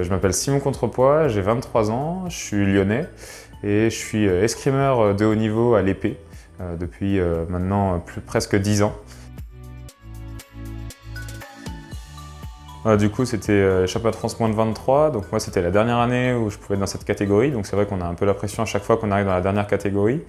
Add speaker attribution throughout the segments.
Speaker 1: Je m'appelle Simon Contrepois, j'ai 23 ans, je suis lyonnais et je suis escrimeur de haut niveau à l'épée depuis maintenant presque 10 ans. Du coup, c'était championnat de France moins de 23, donc moi c'était la dernière année où je pouvais être dans cette catégorie, donc c'est vrai qu'on a un peu la pression à chaque fois qu'on arrive dans la dernière catégorie.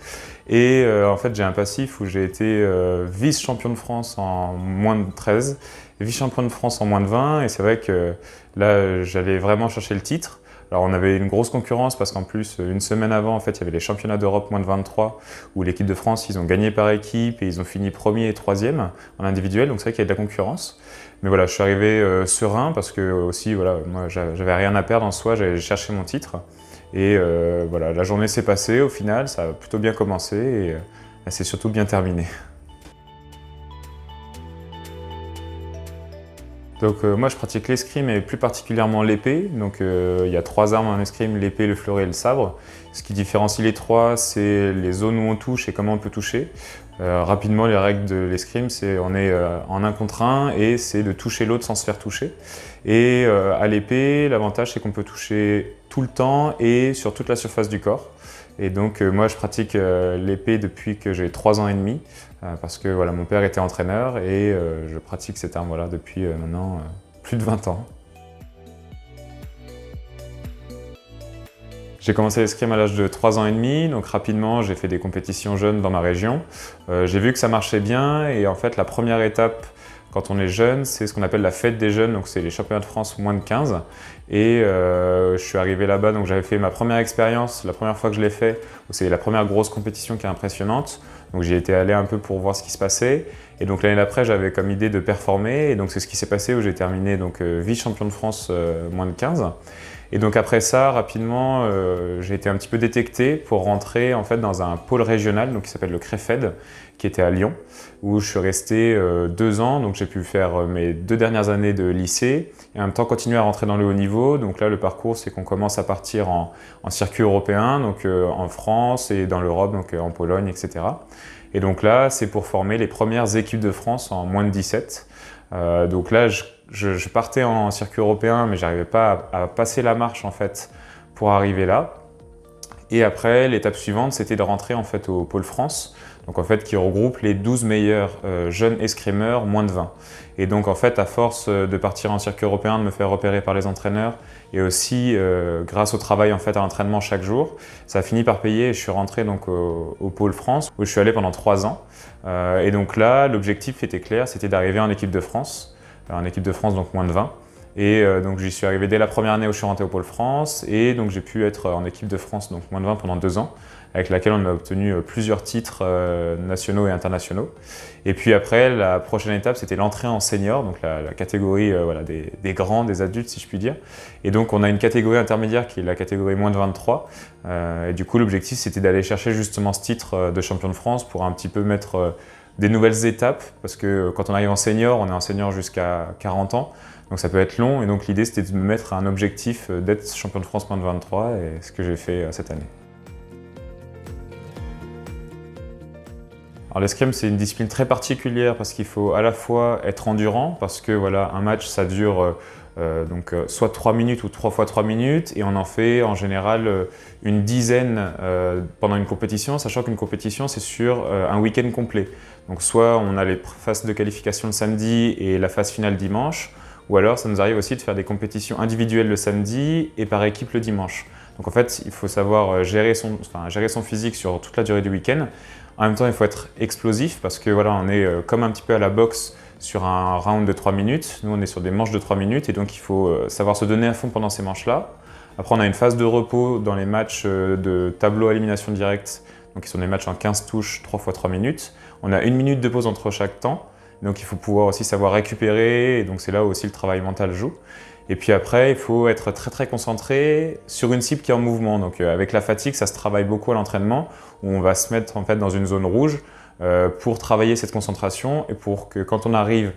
Speaker 1: Et en fait j'ai un passif où j'ai été vice-champion de France en moins de 13, vice-champion de France en moins de 20, et c'est vrai que là j'allais vraiment chercher le titre. Alors on avait une grosse concurrence parce qu'en plus, une semaine avant, en fait, il y avait les championnats d'Europe moins de 23 où l'équipe de France, ils ont gagné par équipe et ils ont fini premier et troisième en individuel, donc c'est vrai qu'il y a de la concurrence. Mais voilà, je suis arrivé serein parce que aussi, voilà, moi, j'avais rien à perdre en soi, j'allais chercher mon titre. Et voilà, la journée s'est passée au final, ça a plutôt bien commencé et elle s'est surtout bien terminée. Donc moi je pratique l'escrime et plus particulièrement l'épée. Donc il y a 3 armes en escrime, l'épée, le fleuret et le sabre. Ce qui différencie les 3, c'est les zones où on touche et comment on peut toucher. Rapidement, les règles de l'escrime, c'est on est en 1 contre 1 et c'est de toucher l'autre sans se faire toucher. Et à l'épée, l'avantage c'est qu'on peut toucher tout le temps et sur toute la surface du corps. Et donc moi je pratique l'épée depuis que j'ai 3 ans et demi parce que voilà, mon père était entraîneur et je pratique cette arme depuis maintenant plus de 20 ans. J'ai commencé l'escrime à l'âge de 3 ans et demi, donc rapidement j'ai fait des compétitions jeunes dans ma région. J'ai vu que ça marchait bien et en fait la première étape quand on est jeune, c'est ce qu'on appelle la fête des jeunes, donc c'est les championnats de France moins de 15. Et je suis arrivé là-bas, donc j'avais fait ma première expérience, la première fois que je l'ai fait, c'est la première grosse compétition qui est impressionnante. Donc j'y étais allé un peu pour voir ce qui se passait. Et donc l'année d'après, j'avais comme idée de performer. Et donc c'est ce qui s'est passé où j'ai terminé vice-champion de France moins de 15. Et donc après ça, rapidement, j'ai été un petit peu détecté pour rentrer en fait dans un pôle régional donc qui s'appelle le CREFED, qui était à Lyon, où je suis resté 2 ans. Donc j'ai pu faire mes 2 dernières années de lycée et en même temps continuer à rentrer dans le haut niveau. Donc là, le parcours, c'est qu'on commence à partir en circuit européen, donc en France et dans l'Europe, donc en Pologne, etc. Et donc là, c'est pour former les premières équipes de France en moins de 17. Donc là, je partais en circuit européen, mais j'arrivais pas à passer la marche en fait pour arriver là. Et après, l'étape suivante, c'était de rentrer en fait au Pôle France, donc en fait qui regroupe les 12 meilleurs jeunes escrimeurs moins de 20. Et donc en fait, à force de partir en circuit européen, de me faire repérer par les entraîneurs, et aussi grâce au travail en fait à l'entraînement chaque jour, ça a fini par payer et je suis rentré donc au Pôle France où je suis allé pendant 3 ans. Et donc là, l'objectif était clair, c'était d'arriver en équipe de France. En équipe de France, donc moins de 20. Et donc j'y suis arrivé dès la première année où je suis rentré au Pôle France et donc j'ai pu être en équipe de France, donc moins de 20 pendant 2 ans, avec laquelle on a obtenu plusieurs titres nationaux et internationaux. Et puis après, la prochaine étape, c'était l'entrée en senior, donc la catégorie voilà, des grands, des adultes si je puis dire. Et donc on a une catégorie intermédiaire qui est la catégorie moins de 23. Et du coup, l'objectif, c'était d'aller chercher justement ce titre de champion de France pour un petit peu mettre des nouvelles étapes, parce que quand on arrive en senior, on est en senior jusqu'à 40 ans, donc ça peut être long, et donc l'idée c'était de me mettre un objectif d'être champion de France moins de 23, et ce que j'ai fait cette année. Alors l'escrime c'est une discipline très particulière parce qu'il faut à la fois être endurant, parce que voilà, un match ça dure soit 3 minutes ou 3 fois 3 minutes et on en fait en général une dizaine pendant une compétition, sachant qu'une compétition c'est sur un week-end complet. Donc soit on a les phases de qualification le samedi et la phase finale dimanche, ou alors ça nous arrive aussi de faire des compétitions individuelles le samedi et par équipe le dimanche. Donc en fait il faut savoir gérer son physique sur toute la durée du week-end. En même temps il faut être explosif parce que voilà, on est comme un petit peu à la boxe sur un round de 3 minutes. Nous, on est sur des manches de 3 minutes et donc il faut savoir se donner à fond pendant ces manches-là. Après, on a une phase de repos dans les matchs de tableau à élimination directe, donc qui sont des matchs en 15 touches, 3 fois 3 minutes. On a 1 minute de pause entre chaque temps, donc il faut pouvoir aussi savoir récupérer et donc c'est là où aussi le travail mental joue. Et puis après, il faut être très très concentré sur une cible qui est en mouvement. Donc avec la fatigue, ça se travaille beaucoup à l'entraînement où on va se mettre en fait dans une zone rouge pour travailler cette concentration et pour que quand on arrive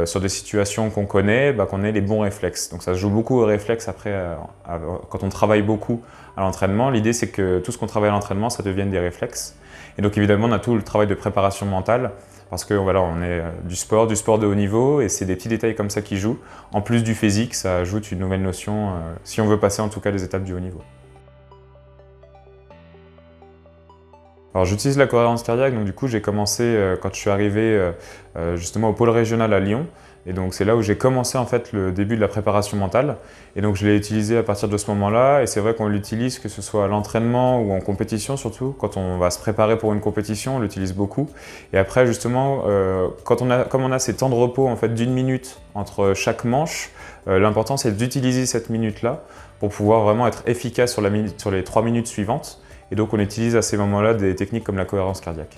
Speaker 1: sur des situations qu'on connaît, qu'on ait les bons réflexes. Donc ça se joue beaucoup aux réflexes après, quand on travaille beaucoup à l'entraînement. L'idée c'est que tout ce qu'on travaille à l'entraînement, ça devienne des réflexes. Et donc évidemment, on a tout le travail de préparation mentale parce que voilà, on est du sport de haut niveau et c'est des petits détails comme ça qui jouent. En plus du physique, ça ajoute une nouvelle notion si on veut passer en tout cas les étapes du haut niveau. Alors j'utilise la cohérence cardiaque, donc du coup j'ai commencé quand je suis arrivé justement au pôle régional à Lyon. Et donc c'est là où j'ai commencé en fait le début de la préparation mentale. Et donc je l'ai utilisé à partir de ce moment-là. Et c'est vrai qu'on l'utilise que ce soit à l'entraînement ou en compétition surtout. Quand on va se préparer pour une compétition, on l'utilise beaucoup. Et après justement, comme on a ces temps de repos en fait d'1 minute entre chaque manche, l'important c'est d'utiliser cette minute-là pour pouvoir vraiment être efficace sur les 3 minutes suivantes. Et donc on utilise à ces moments-là des techniques comme la cohérence cardiaque.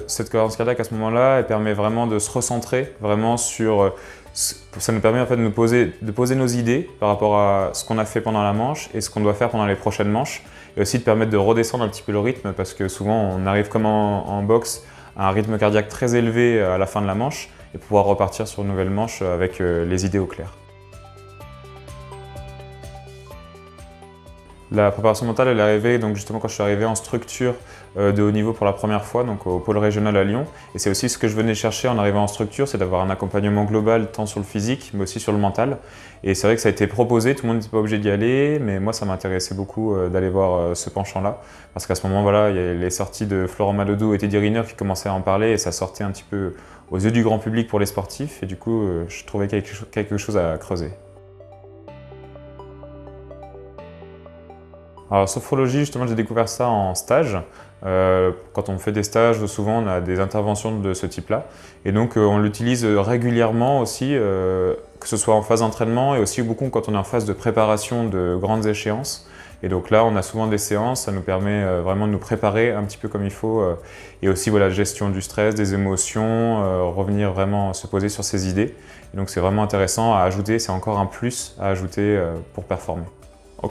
Speaker 1: Cette cohérence cardiaque à ce moment-là, elle permet vraiment de se recentrer vraiment sur... Ça nous permet en fait de poser nos idées par rapport à ce qu'on a fait pendant la manche et ce qu'on doit faire pendant les prochaines manches. Et aussi de permettre de redescendre un petit peu le rythme parce que souvent on arrive comme en boxe à un rythme cardiaque très élevé à la fin de la manche et pouvoir repartir sur une nouvelle manche avec les idées au clair. La préparation mentale, elle est arrivée donc justement quand je suis arrivé en structure de haut niveau pour la première fois, donc au pôle régional à Lyon. Et c'est aussi ce que je venais chercher en arrivant en structure, c'est d'avoir un accompagnement global tant sur le physique, mais aussi sur le mental. Et c'est vrai que ça a été proposé, tout le monde n'était pas obligé d'y aller, mais moi ça m'intéressait beaucoup d'aller voir ce penchant-là. Parce qu'à ce moment, voilà, il y a les sorties de Florent Malodou et Teddy Riner qui commençaient à en parler et ça sortait un petit peu aux yeux du grand public pour les sportifs. Et du coup, je trouvais quelque chose à creuser. Alors, sophrologie, justement, j'ai découvert ça en stage. Quand on fait des stages, souvent on a des interventions de ce type-là. Et donc on l'utilise régulièrement aussi, que ce soit en phase d'entraînement et aussi beaucoup quand on est en phase de préparation de grandes échéances. Et donc là, on a souvent des séances, ça nous permet vraiment de nous préparer un petit peu comme il faut. Et aussi, voilà, gestion du stress, des émotions, revenir vraiment se poser sur ses idées. Et donc c'est vraiment intéressant à ajouter, c'est encore un plus à ajouter pour performer.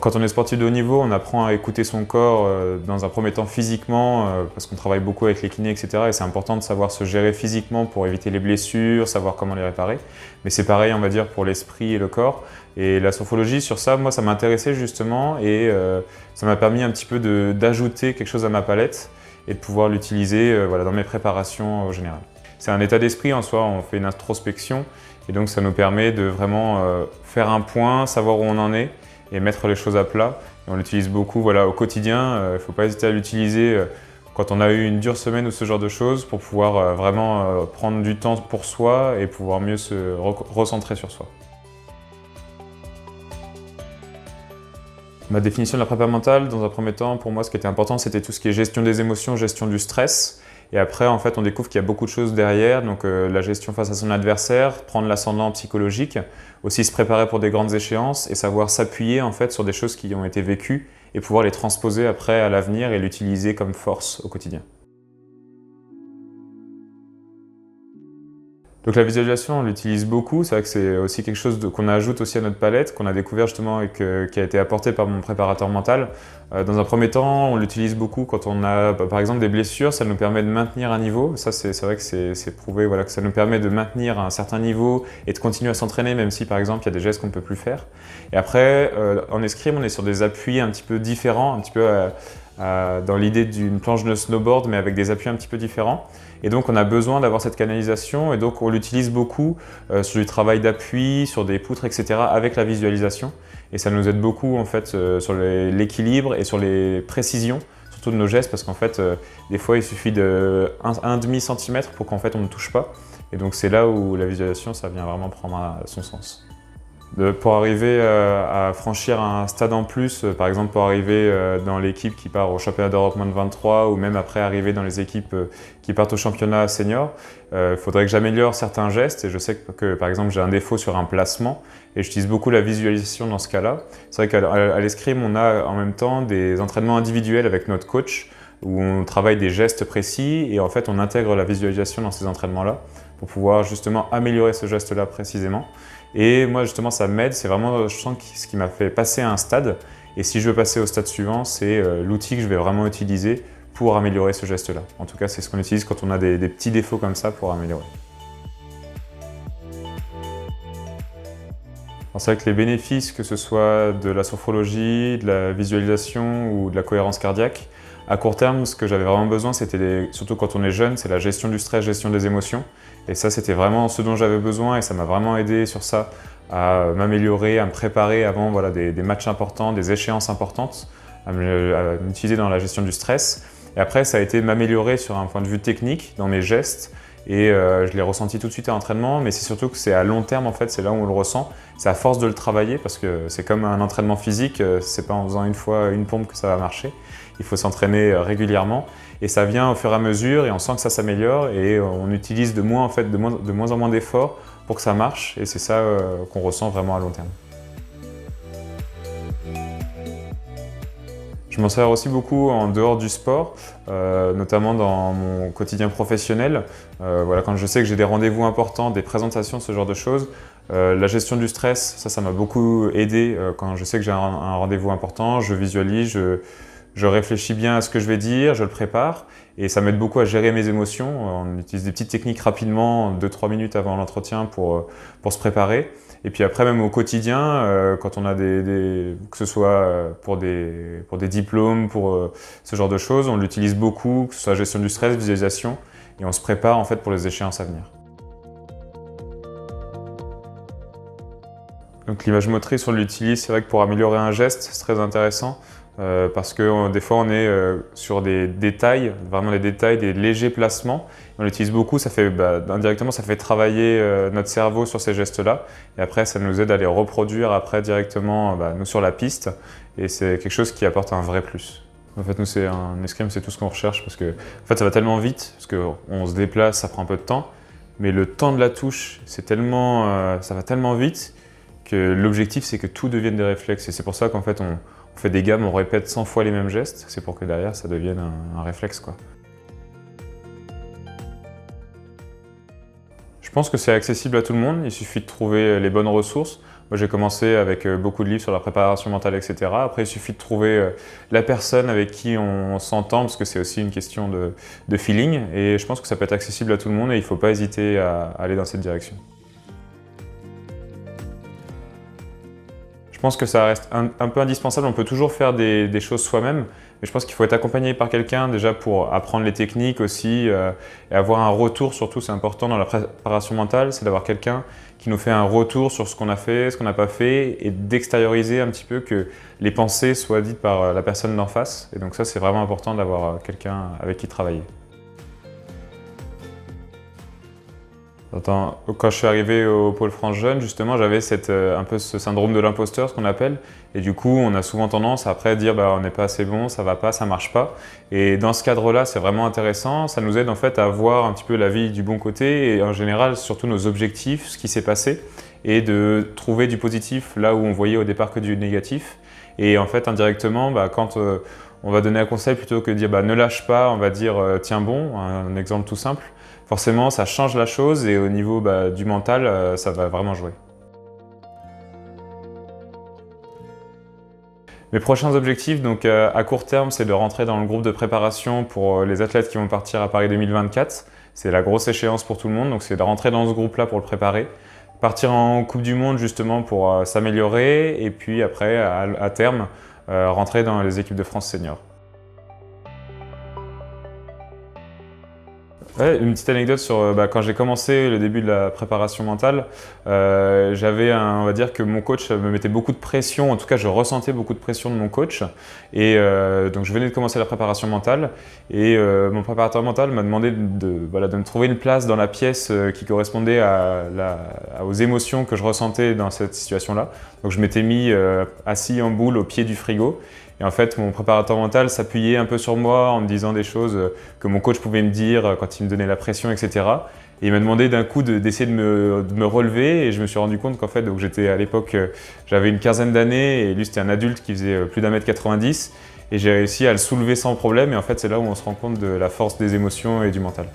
Speaker 1: Quand on est sportif de haut niveau, on apprend à écouter son corps dans un premier temps physiquement parce qu'on travaille beaucoup avec les kinés, etc. Et c'est important de savoir se gérer physiquement pour éviter les blessures, savoir comment les réparer. Mais c'est pareil, on va dire, pour l'esprit et le corps. Et la sophrologie, sur ça, moi, ça m'intéressait justement et ça m'a permis un petit peu d'ajouter quelque chose à ma palette et de pouvoir l'utiliser voilà, dans mes préparations au général. C'est un état d'esprit en soi, on fait une introspection et donc ça nous permet de vraiment faire un point, savoir où on en est et mettre les choses à plat. Et on l'utilise beaucoup voilà, au quotidien. Il ne faut pas hésiter à l'utiliser quand on a eu une dure semaine ou ce genre de choses pour pouvoir vraiment prendre du temps pour soi et pouvoir mieux se recentrer sur soi. Ma définition de la prépa mentale, dans un premier temps, pour moi, ce qui était important, c'était tout ce qui est gestion des émotions, gestion du stress. Et après, en fait, on découvre qu'il y a beaucoup de choses derrière, donc la gestion face à son adversaire, prendre l'ascendant psychologique, aussi se préparer pour des grandes échéances et savoir s'appuyer en fait sur des choses qui ont été vécues et pouvoir les transposer après à l'avenir et l'utiliser comme force au quotidien. Donc la visualisation, on l'utilise beaucoup, c'est vrai que c'est aussi quelque chose qu'on ajoute aussi à notre palette, qu'on a découvert justement et qui a été apporté par mon préparateur mental. Dans un premier temps, on l'utilise beaucoup quand on a par exemple des blessures, ça nous permet de maintenir un niveau. Ça c'est vrai que c'est prouvé, voilà, que ça nous permet de maintenir un certain niveau et de continuer à s'entraîner même si par exemple il y a des gestes qu'on ne peut plus faire. Et après, en escrime, on est sur des appuis un petit peu différents, un petit peu dans l'idée d'une planche de snowboard mais avec des appuis un petit peu différents. Et donc on a besoin d'avoir cette canalisation et donc on l'utilise beaucoup sur du travail d'appui, sur des poutres, etc. avec la visualisation. Et ça nous aide beaucoup en fait sur l'équilibre et sur les précisions, surtout de nos gestes parce qu'en fait des fois il suffit de 1,5 cm pour qu'en fait on ne touche pas. Et donc c'est là où la visualisation ça vient vraiment prendre son sens. Pour arriver à franchir un stade en plus, par exemple pour arriver dans l'équipe qui part au championnat d'Europe moins de 23 ou même après arriver dans les équipes qui partent au championnat senior, il faudrait que j'améliore certains gestes et je sais que par exemple j'ai un défaut sur un placement et j'utilise beaucoup la visualisation dans ce cas-là. C'est vrai qu'à l'escrime on a en même temps des entraînements individuels avec notre coach où on travaille des gestes précis et en fait on intègre la visualisation dans ces entraînements-là pour pouvoir justement améliorer ce geste-là précisément. Et moi justement ça m'aide, c'est vraiment je sens ce qui m'a fait passer à un stade Et si je veux passer au stade suivant, c'est l'outil que je vais vraiment utiliser pour améliorer ce geste-là. En tout cas, c'est ce qu'on utilise quand on a des petits défauts comme ça pour améliorer. C'est vrai que les bénéfices, que ce soit de la sophrologie, de la visualisation ou de la cohérence cardiaque, à court terme, ce que j'avais vraiment besoin, c'était, surtout quand on est jeune, c'est la gestion du stress, gestion des émotions. Et ça, c'était vraiment ce dont j'avais besoin et ça m'a vraiment aidé sur ça à m'améliorer, à me préparer avant des matchs importants, des échéances importantes, à m'utiliser dans la gestion du stress. Et après, ça a été m'améliorer sur un point de vue technique, dans mes gestes. Et je l'ai ressenti tout de suite à l'entraînement, mais c'est surtout que c'est à long terme en fait, c'est là où on le ressent. C'est à force de le travailler parce que c'est comme un entraînement physique, c'est pas en faisant une fois une pompe que ça va marcher. Il faut s'entraîner régulièrement et ça vient au fur et à mesure et on sent que ça s'améliore et on utilise de moins en moins d'efforts pour que ça marche et c'est ça qu'on ressent vraiment à long terme. Je m'en sers aussi beaucoup en dehors du sport, notamment dans mon quotidien professionnel. Quand je sais que j'ai des rendez-vous importants, des présentations, ce genre de choses. La gestion du stress, ça m'a beaucoup aidé quand je sais que j'ai un rendez-vous important. Je visualise, je réfléchis bien à ce que je vais dire, je le prépare et ça m'aide beaucoup à gérer mes émotions. On utilise des petites techniques rapidement, 2-3 minutes avant l'entretien pour se préparer. Et puis après, même au quotidien, quand on a que ce soit pour des diplômes, pour ce genre de choses, on l'utilise beaucoup, que ce soit gestion du stress, visualisation, et on se prépare en fait pour les échéances à venir. Donc l'image motrice, on l'utilise, c'est vrai que pour améliorer un geste, c'est très intéressant. Parce que des fois on est sur des détails, vraiment des détails, des légers placements. On l'utilise beaucoup, indirectement ça fait travailler notre cerveau sur ces gestes-là. Et après ça nous aide à les reproduire après directement nous sur la piste. Et c'est quelque chose qui apporte un vrai plus. En fait nous c'est un escrime, c'est tout ce qu'on recherche parce que en fait, ça va tellement vite, parce qu'on se déplace, ça prend un peu de temps. Mais le temps de la touche, ça va tellement vite que l'objectif c'est que tout devienne des réflexes. Et c'est pour ça qu'en fait on fait des gammes, on répète 100 fois les mêmes gestes, c'est pour que derrière ça devienne un réflexe, quoi. Je pense que c'est accessible à tout le monde, il suffit de trouver les bonnes ressources. Moi j'ai commencé avec beaucoup de livres sur la préparation mentale, etc. Après il suffit de trouver la personne avec qui on s'entend, parce que c'est aussi une question de feeling. Et je pense que ça peut être accessible à tout le monde et il ne faut pas hésiter à aller dans cette direction. Je pense que ça reste un peu indispensable, on peut toujours faire des choses soi-même, mais je pense qu'il faut être accompagné par quelqu'un déjà pour apprendre les techniques aussi et avoir un retour, surtout c'est important dans la préparation mentale, c'est d'avoir quelqu'un qui nous fait un retour sur ce qu'on a fait, ce qu'on n'a pas fait et d'extérioriser un petit peu que les pensées soient dites par la personne d'en face. Et donc ça c'est vraiment important d'avoir quelqu'un avec qui travailler. Quand je suis arrivé au Pôle France Jeune, justement, j'avais un peu ce syndrome de l'imposteur, ce qu'on appelle. Et du coup, on a souvent tendance après à dire on n'est pas assez bon, ça va pas, ça marche pas. Et dans ce cadre-là, c'est vraiment intéressant. Ça nous aide en fait à voir un petit peu la vie du bon côté et en général, surtout nos objectifs, ce qui s'est passé et de trouver du positif là où on voyait au départ que du négatif. Et en fait, indirectement, quand on va donner un conseil plutôt que de dire ne lâche pas, on va dire tiens bon, un exemple tout simple. Forcément, ça change la chose et au niveau du mental, ça va vraiment jouer. Mes prochains objectifs, donc à court terme, c'est de rentrer dans le groupe de préparation pour les athlètes qui vont partir à Paris 2024. C'est la grosse échéance pour tout le monde, donc c'est de rentrer dans ce groupe-là pour le préparer. Partir en Coupe du Monde justement pour s'améliorer et puis après, à terme, rentrer dans les équipes de France seniors. Ouais, une petite anecdote sur quand j'ai commencé le début de la préparation mentale, on va dire que mon coach me mettait beaucoup de pression, en tout cas je ressentais beaucoup de pression de mon coach et donc je venais de commencer la préparation mentale et mon préparateur mental m'a demandé de me trouver une place dans la pièce qui correspondait aux émotions que je ressentais dans cette situation-là. Donc je m'étais mis assis en boule au pied du frigo. Et en fait, mon préparateur mental s'appuyait un peu sur moi en me disant des choses que mon coach pouvait me dire quand il me donnait la pression, etc. Et il m'a demandé d'un coup d'essayer de me relever et je me suis rendu compte qu'en fait, j'étais à l'époque, j'avais une quinzaine d'années et lui c'était un adulte qui faisait plus d'1,90 m et j'ai réussi à le soulever sans problème et en fait c'est là où on se rend compte de la force des émotions et du mental.